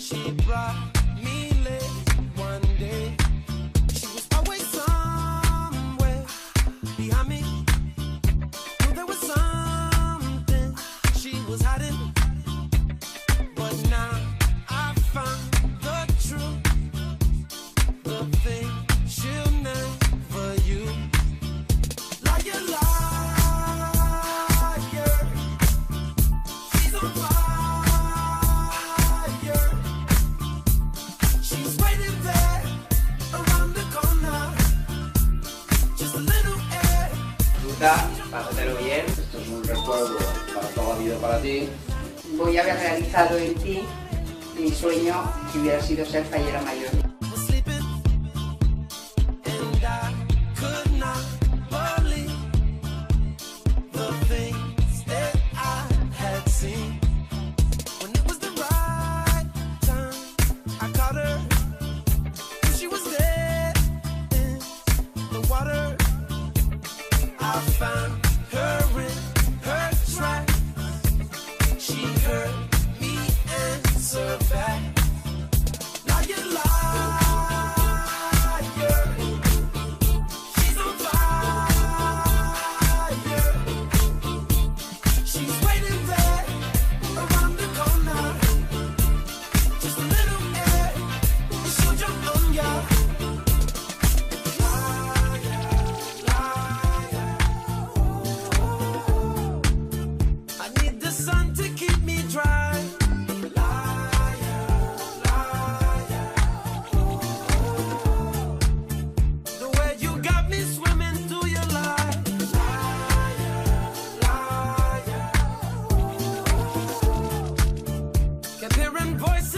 She brought me lit one day. She was always somewhere behind me. Knew there was something she was hiding. But now I found the truth. The thing she'll never use. Liar, liar. She's on fire. She's waiting there around the corner. Just a little air. Disfruta, pásatelo bien. Esto es un recuerdo para toda la vida para ti. Voy a haber realizado en ti mi sueño que hubiera sido ser fallera mayor. Was sleeping, and I could not believe the things that I had seen. When it was the right time, I caught her. She was dead in the water. I found her in her tracks. She heard me answer back. Liar, liar. She's on fire. She's waiting there around the corner. Just a little air, and she'll jump on ya. Liar, liar. I need the sun to keep me dry. Liar, liar. The way you got me swimming through your lies. Liar, liar. Kept hearing voices